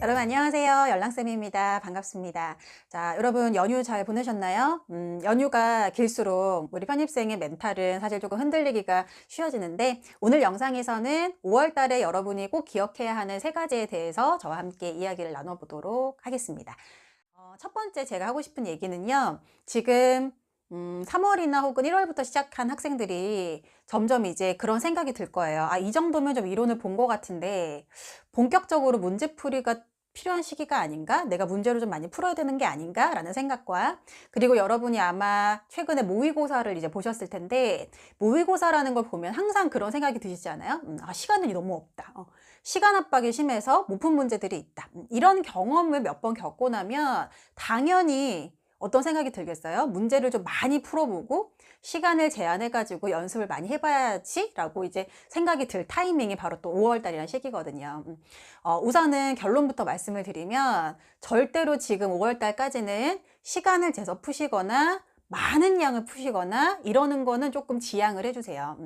여러분 안녕하세요. 열랑쌤입니다. 반갑습니다. 자, 여러분 연휴 잘 보내셨나요? 연휴가 길수록 우리 편입생의 멘탈은 사실 조금 흔들리기가 쉬워지는데 오늘 영상에서는 5월 달에 여러분이 꼭 기억해야 하는 세 가지에 대해서 저와 함께 이야기를 나눠보도록 하겠습니다. 첫 번째 제가 하고 싶은 얘기는요. 지금 3월이나 혹은 1월부터 시작한 학생들이 점점 이제 그런 생각이 들 거예요. 아, 이 정도면 좀 이론을 본 것 같은데 본격적으로 문제풀이가 필요한 시기가 아닌가? 내가 문제를 좀 많이 풀어야 되는 게 아닌가? 라는 생각과 그리고 여러분이 아마 최근에 모의고사를 이제 보셨을 텐데 모의고사라는 걸 보면 항상 그런 생각이 드시지 않아요? 아, 시간이 너무 없다. 시간 압박이 심해서 못 푼 문제들이 있다. 이런 경험을 몇 번 겪고 나면 당연히 어떤 생각이 들겠어요? 문제를 좀 많이 풀어보고 시간을 제한해가지고 연습을 많이 해봐야지 라고 이제 생각이 들 타이밍이 바로 또 5월 달이라는 시기거든요. 우선은 결론부터 말씀을 드리면 절대로 지금 5월 달까지는 시간을 재서 푸시거나 많은 양을 푸시거나 이러는 거는 조금 지양을 해주세요.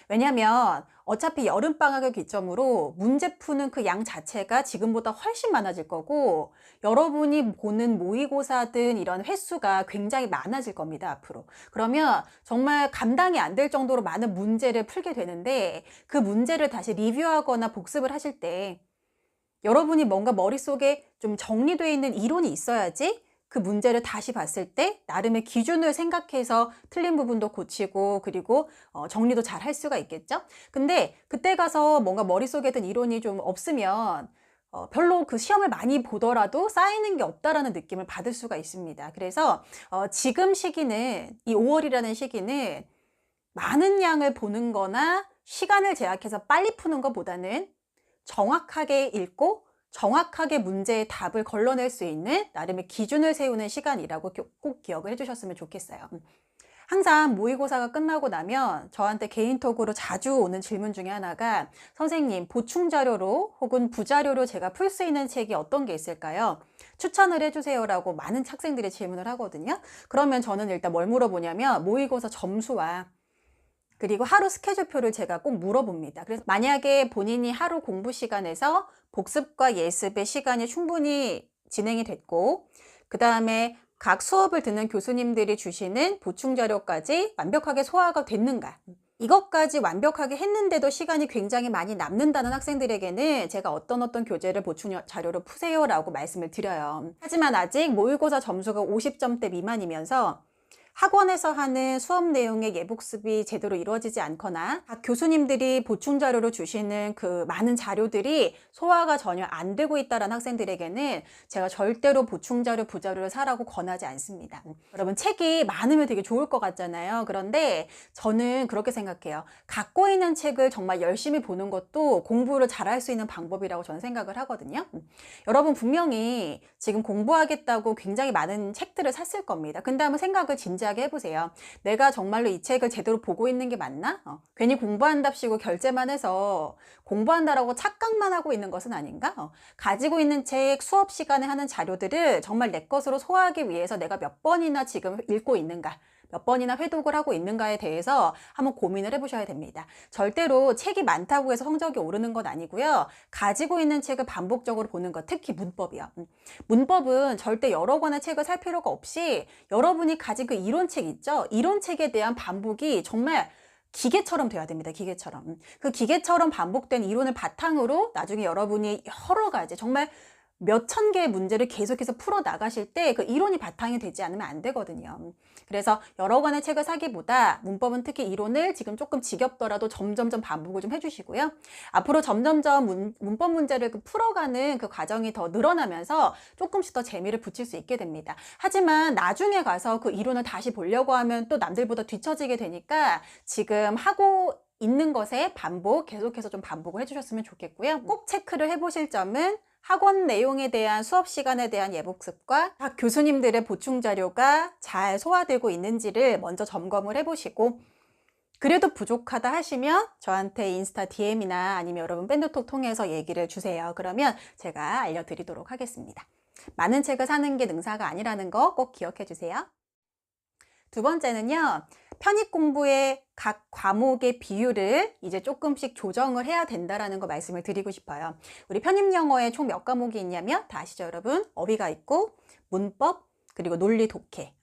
왜냐면 어차피 여름방학을 기점으로 문제 푸는 그 양 자체가 지금보다 훨씬 많아질 거고 여러분이 보는 모의고사든 이런 횟수가 굉장히 많아질 겁니다, 앞으로. 그러면 정말 감당이 안 될 정도로 많은 문제를 풀게 되는데 그 문제를 다시 리뷰하거나 복습을 하실 때 여러분이 뭔가 머릿속에 좀 정리되어 있는 이론이 있어야지 그 문제를 다시 봤을 때 나름의 기준을 생각해서 틀린 부분도 고치고 그리고 정리도 잘 할 수가 있겠죠. 근데 그때 가서 뭔가 머릿속에 든 이론이 좀 없으면 별로 그 시험을 많이 보더라도 쌓이는 게 없다라는 느낌을 받을 수가 있습니다. 그래서 지금 시기는 이 5월이라는 시기는 많은 양을 보는 거나 시간을 제약해서 빨리 푸는 것보다는 정확하게 읽고 정확하게 문제의 답을 걸러낼 수 있는 나름의 기준을 세우는 시간이라고 꼭 기억을 해주셨으면 좋겠어요. 항상 모의고사가 끝나고 나면 저한테 개인톡으로 자주 오는 질문 중에 하나가 선생님 보충 자료로 혹은 부자료로 제가 풀 수 있는 책이 어떤 게 있을까요? 추천을 해주세요 라고 많은 학생들이 질문을 하거든요. 그러면 저는 일단 뭘 물어보냐면 모의고사 점수와 그리고 하루 스케줄표를 제가 꼭 물어봅니다. 그래서 만약에 본인이 하루 공부 시간에서 복습과 예습의 시간이 충분히 진행이 됐고 그 다음에 각 수업을 듣는 교수님들이 주시는 보충 자료까지 완벽하게 소화가 됐는가, 이것까지 완벽하게 했는데도 시간이 굉장히 많이 남는다는 학생들에게는 제가 어떤 교재를 보충 자료로 푸세요 라고 말씀을 드려요. 하지만 아직 모의고사 점수가 50점대 미만이면서 학원에서 하는 수업 내용의 예복습이 제대로 이루어지지 않거나 각 교수님들이 보충 자료로 주시는 그 많은 자료들이 소화가 전혀 안 되고 있다는 학생들에게는 제가 절대로 보충 자료, 부자료를 사라고 권하지 않습니다. 여러분 책이 많으면 되게 좋을 것 같잖아요. 그런데 저는 그렇게 생각해요. 갖고 있는 책을 정말 열심히 보는 것도 공부를 잘할 수 있는 방법이라고 저는 생각을 하거든요. 여러분 분명히 지금 공부하겠다고 굉장히 많은 책들을 샀을 겁니다. 근데 한번 생각을 진지하게 해보세요. 내가 정말로 이 책을 제대로 보고 있는 게 맞나? 괜히 공부한답시고 결제만 해서 공부한다라고 착각만 하고 있는 것은 아닌가? 가지고 있는 책, 수업 시간에 하는 자료들을 정말 내 것으로 소화하기 위해서 내가 몇 번이나 지금 읽고 있는가? 몇 번이나 회독을 하고 있는가에 대해서 한번 고민을 해보셔야 됩니다. 절대로 책이 많다고 해서 성적이 오르는 건 아니고요. 가지고 있는 책을 반복적으로 보는 것, 특히 문법이요. 문법은 절대 여러 권의 책을 살 필요가 없이 여러분이 가진 그 이론책 있죠? 이론책에 대한 반복이 정말 기계처럼 돼야 됩니다. 기계처럼. 그 기계처럼 반복된 이론을 바탕으로 나중에 여러분이 여러 가지 정말 몇천 개의 문제를 계속해서 풀어 나가실 때 그 이론이 바탕이 되지 않으면 안 되거든요. 그래서 여러 권의 책을 사기보다 문법은 특히 이론을 지금 조금 지겹더라도 점점점 반복을 좀 해주시고요. 앞으로 점점점 문법 문제를 풀어가는 그 과정이 더 늘어나면서 조금씩 더 재미를 붙일 수 있게 됩니다. 하지만 나중에 가서 그 이론을 다시 보려고 하면 또 남들보다 뒤처지게 되니까 지금 하고 있는 것에 계속해서 좀 반복을 해주셨으면 좋겠고요. 꼭 체크를 해보실 점은 학원 내용에 대한 수업 시간에 대한 예복습과 각 교수님들의 보충 자료가 잘 소화되고 있는지를 먼저 점검을 해보시고 그래도 부족하다 하시면 저한테 인스타 DM이나 아니면 여러분 밴드톡 통해서 얘기를 주세요. 그러면 제가 알려드리도록 하겠습니다. 많은 책을 사는 게 능사가 아니라는 거 꼭 기억해 주세요. 두 번째는요. 편입 공부의 각 과목의 비율을 이제 조금씩 조정을 해야 된다라는 거 말씀을 드리고 싶어요. 우리 편입 영어에 총 몇 과목이 있냐면 다 아시죠, 여러분? 어휘가 있고 문법 그리고 논리, 독해.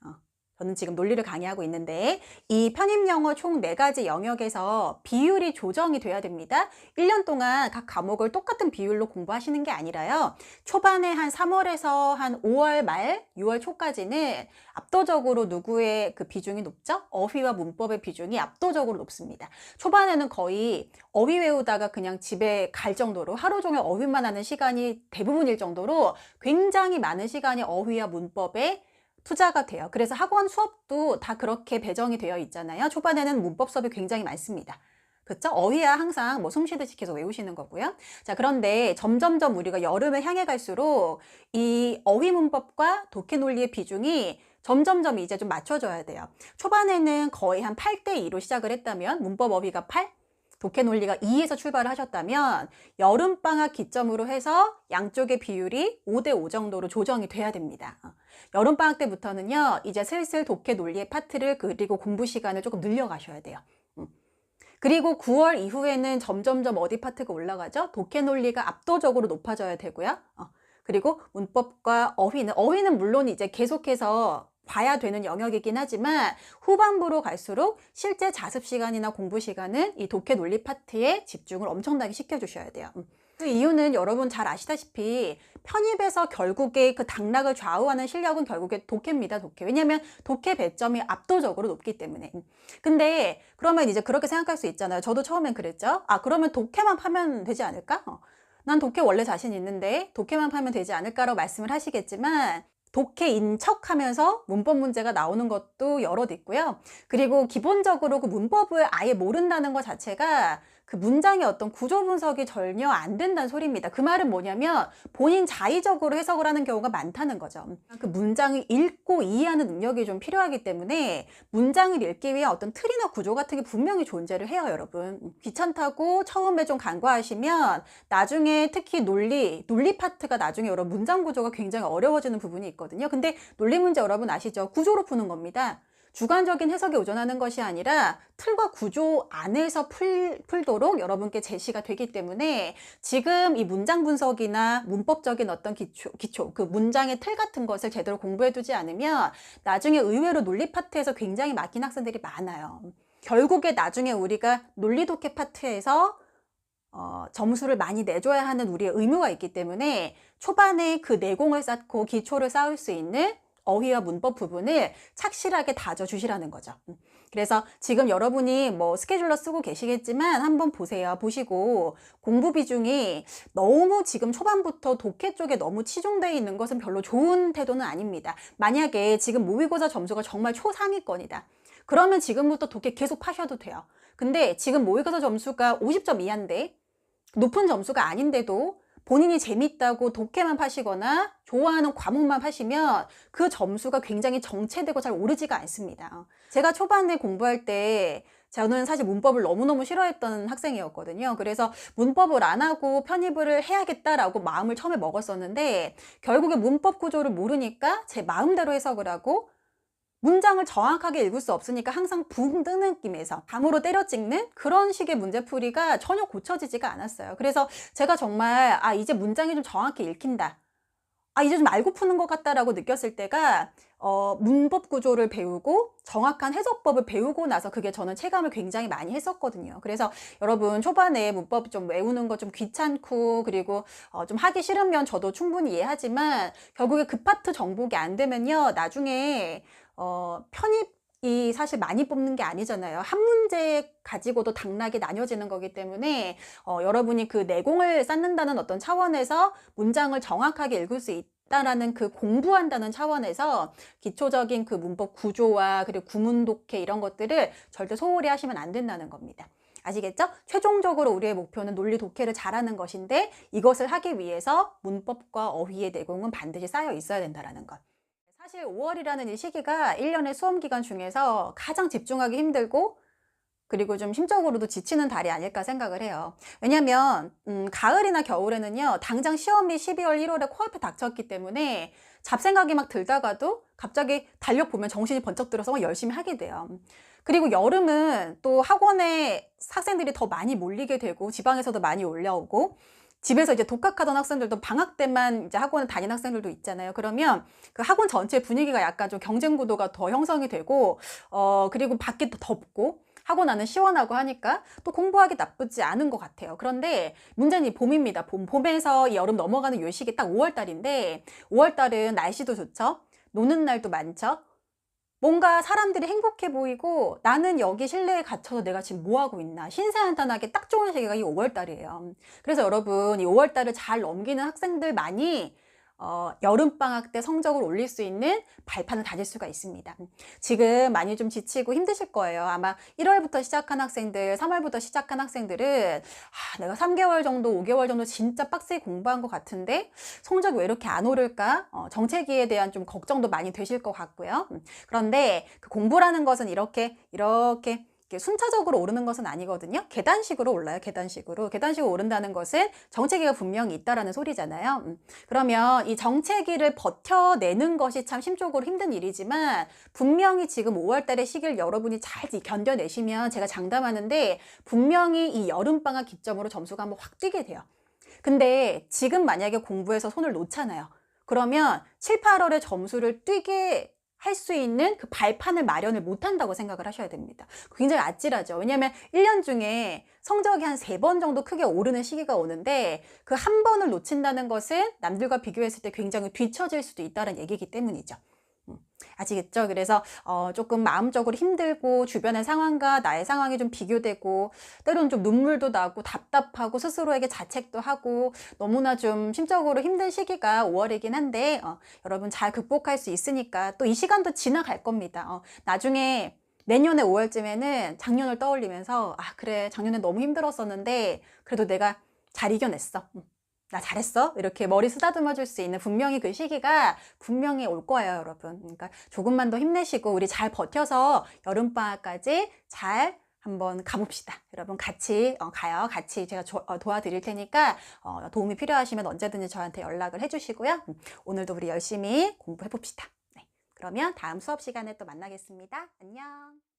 저는 지금 논리를 강의하고 있는데 이 편입 영어 총 4가지 영역에서 비율이 조정이 돼야 됩니다. 1년 동안 각 과목을 똑같은 비율로 공부하시는 게 아니라요. 초반에 한 3월에서 한 5월 말, 6월 초까지는 압도적으로 누구의 그 비중이 높죠? 어휘와 문법의 비중이 압도적으로 높습니다. 초반에는 거의 어휘 외우다가 그냥 집에 갈 정도로 하루 종일 어휘만 하는 시간이 대부분일 정도로 굉장히 많은 시간이 어휘와 문법에 투자가 돼요. 그래서 학원 수업도 다 그렇게 배정이 되어 있잖아요. 초반에는 문법 수업이 굉장히 많습니다. 그렇죠? 어휘야 항상 뭐 숨쉬듯이 계속 외우시는 거고요. 자, 그런데 점점점 우리가 여름을 향해 갈수록 이 어휘 문법과 독해 논리의 비중이 점점점 이제 좀 맞춰져야 돼요. 초반에는 거의 한 8대2로 시작을 했다면 문법 어휘가 8, 독해 논리가 2에서 출발을 하셨다면 여름방학 기점으로 해서 양쪽의 비율이 5대5 정도로 조정이 돼야 됩니다. 여름방학 때부터는요, 이제 슬슬 독해 논리의 파트를 그리고 공부 시간을 조금 늘려가셔야 돼요. 그리고 9월 이후에는 점점점 어디 파트가 올라가죠? 독해 논리가 압도적으로 높아져야 되고요. 그리고 문법과 어휘는 물론 이제 계속해서 봐야 되는 영역이긴 하지만 후반부로 갈수록 실제 자습 시간이나 공부 시간은 이 독해 논리 파트에 집중을 엄청나게 시켜주셔야 돼요. 그 이유는 여러분 잘 아시다시피 편입에서 결국에 그 당락을 좌우하는 실력은 결국에 독해입니다. 독해. 왜냐하면 독해 배점이 압도적으로 높기 때문에. 근데 그러면 이제 그렇게 생각할 수 있잖아요. 저도 처음엔 그랬죠. 아, 그러면 독해만 파면 되지 않을까? 난 독해 원래 자신 있는데 독해만 파면 되지 않을까라고 말씀을 하시겠지만 독해인 척하면서 문법 문제가 나오는 것도 여럿 있고요. 그리고 기본적으로 그 문법을 아예 모른다는 것 자체가 그 문장의 어떤 구조 분석이 전혀 안 된다는 소리입니다. 그 말은 뭐냐면 본인 자의적으로 해석을 하는 경우가 많다는 거죠. 그 문장을 읽고 이해하는 능력이 좀 필요하기 때문에 문장을 읽기 위해 어떤 틀이나 구조 같은 게 분명히 존재를 해요, 여러분. 귀찮다고 처음에 좀 간과하시면 나중에 특히 논리 파트가 나중에 여러분 문장 구조가 굉장히 어려워지는 부분이 있거든요. 근데 논리 문제 여러분 아시죠? 구조로 푸는 겁니다. 주관적인 해석에 의존하는 것이 아니라 틀과 구조 안에서 풀도록 여러분께 제시가 되기 때문에 지금 이 문장 분석이나 문법적인 어떤 기초, 그 문장의 틀 같은 것을 제대로 공부해 두지 않으면 나중에 의외로 논리 파트에서 굉장히 막힌 학생들이 많아요. 결국에 나중에 우리가 논리 독해 파트에서 점수를 많이 내줘야 하는 우리의 의무가 있기 때문에 초반에 그 내공을 쌓고 기초를 쌓을 수 있는 어휘와 문법 부분을 착실하게 다져주시라는 거죠. 그래서 지금 여러분이 뭐 스케줄러 쓰고 계시겠지만 한번 보세요. 보시고 공부 비중이 너무 지금 초반부터 독해 쪽에 너무 치중되어 있는 것은 별로 좋은 태도는 아닙니다. 만약에 지금 모의고사 점수가 정말 초상위권이다. 그러면 지금부터 독해 계속 파셔도 돼요. 근데 지금 모의고사 점수가 50점 이하인데 높은 점수가 아닌데도 본인이 재밌다고 독해만 파시거나 좋아하는 과목만 파시면 그 점수가 굉장히 정체되고 잘 오르지가 않습니다. 제가 초반에 공부할 때 저는 사실 문법을 너무너무 싫어했던 학생이었거든요. 그래서 문법을 안 하고 편입을 해야겠다라고 마음을 처음에 먹었었는데 결국에 문법 구조를 모르니까 제 마음대로 해석을 하고 문장을 정확하게 읽을 수 없으니까 항상 붕 뜨는 느낌에서 감으로 때려 찍는 그런 식의 문제풀이가 전혀 고쳐지지가 않았어요. 그래서 제가 정말 이제 문장이 좀 정확히 읽힌다. 이제 좀 알고 푸는 것 같다라고 느꼈을 때가 문법 구조를 배우고 정확한 해석법을 배우고 나서 그게 저는 체감을 굉장히 많이 했었거든요. 그래서 여러분 초반에 문법 좀 외우는 거 좀 귀찮고 그리고 좀 하기 싫으면 저도 충분히 이해하지만 결국에 그 파트 정복이 안 되면요 나중에 편입이 사실 많이 뽑는 게 아니잖아요. 한 문제 가지고도 당락이 나뉘어지는 거기 때문에 여러분이 그 내공을 쌓는다는 어떤 차원에서 문장을 정확하게 읽을 수 있다라는 그 공부한다는 차원에서 기초적인 그 문법 구조와 그리고 구문 독해 이런 것들을 절대 소홀히 하시면 안 된다는 겁니다. 아시겠죠? 최종적으로 우리의 목표는 논리 독해를 잘하는 것인데 이것을 하기 위해서 문법과 어휘의 내공은 반드시 쌓여 있어야 된다는 것. 사실 5월이라는 이 시기가 1년의 수험 기간 중에서 가장 집중하기 힘들고 그리고 좀 심적으로도 지치는 달이 아닐까 생각을 해요. 왜냐면 가을이나 겨울에는요 당장 시험이 12월 1월에 코앞에 닥쳤기 때문에 잡생각이 막 들다가도 갑자기 달력 보면 정신이 번쩍 들어서 열심히 하게 돼요. 그리고 여름은 또 학원에 학생들이 더 많이 몰리게 되고 지방에서도 많이 올라오고 집에서 이제 독학하던 학생들도 방학 때만 이제 학원을 다니는 학생들도 있잖아요. 그러면 그 학원 전체 분위기가 약간 좀 경쟁 구도가 더 형성이 되고 그리고 밖이 더 덥고 학원 안은 시원하고 하니까 또 공부하기 나쁘지 않은 것 같아요. 그런데 문제는 이 봄입니다. 봄에서 이 여름 넘어가는 요 시기 딱 5월 달인데 5월 달은 날씨도 좋죠. 노는 날도 많죠. 뭔가 사람들이 행복해 보이고 나는 여기 실내에 갇혀서 내가 지금 뭐 하고 있나 신세한탄하게 딱 좋은 시기가 이 5월 달이에요. 그래서 여러분 이 5월 달을 잘 넘기는 학생들 많이 여름방학 때 성적을 올릴 수 있는 발판을 다질 수가 있습니다. 지금 많이 좀 지치고 힘드실 거예요. 아마 1월부터 시작한 학생들, 3월부터 시작한 학생들은 내가 3개월 정도, 5개월 정도 진짜 빡세게 공부한 것 같은데 성적이 왜 이렇게 안 오를까? 정체기에 대한 좀 걱정도 많이 되실 것 같고요. 그런데 그 공부라는 것은 이렇게 순차적으로 오르는 것은 아니거든요. 계단식으로 올라요. 계단식으로 오른다는 것은 정체기가 분명히 있다라는 소리잖아요. 그러면 이 정체기를 버텨내는 것이 참 심적으로 힘든 일이지만 분명히 지금 5월 달의 시기를 여러분이 잘 견뎌내시면 제가 장담하는데 분명히 이 여름방학 기점으로 점수가 한번 확 뛰게 돼요. 근데 지금 만약에 공부해서 손을 놓잖아요. 그러면 7, 8월에 점수를 뛰게 할 수 있는 그 발판을 마련을 못한다고 생각을 하셔야 됩니다. 굉장히 아찔하죠. 왜냐하면 1년 중에 성적이 한 3번 정도 크게 오르는 시기가 오는데 그 한 번을 놓친다는 것은 남들과 비교했을 때 굉장히 뒤처질 수도 있다는 얘기이기 때문이죠. 아시겠죠? 그래서 조금 마음적으로 힘들고 주변의 상황과 나의 상황이 좀 비교되고 때로는 좀 눈물도 나고 답답하고 스스로에게 자책도 하고 너무나 좀 심적으로 힘든 시기가 5월이긴 한데 여러분 잘 극복할 수 있으니까 또 이 시간도 지나갈 겁니다. 나중에 내년에 5월쯤에는 작년을 떠올리면서 그래 작년에 너무 힘들었었는데 그래도 내가 잘 이겨냈어. 나 잘했어? 이렇게 머리 쓰다듬어 줄 수 있는 분명히 그 시기가 분명히 올 거예요, 여러분. 그러니까 조금만 더 힘내시고 우리 잘 버텨서 여름방학까지 잘 한번 가봅시다. 여러분 같이 가요. 같이 제가 도와드릴 테니까 도움이 필요하시면 언제든지 저한테 연락을 해주시고요. 오늘도 우리 열심히 공부해 봅시다. 네, 그러면 다음 수업 시간에 또 만나겠습니다. 안녕.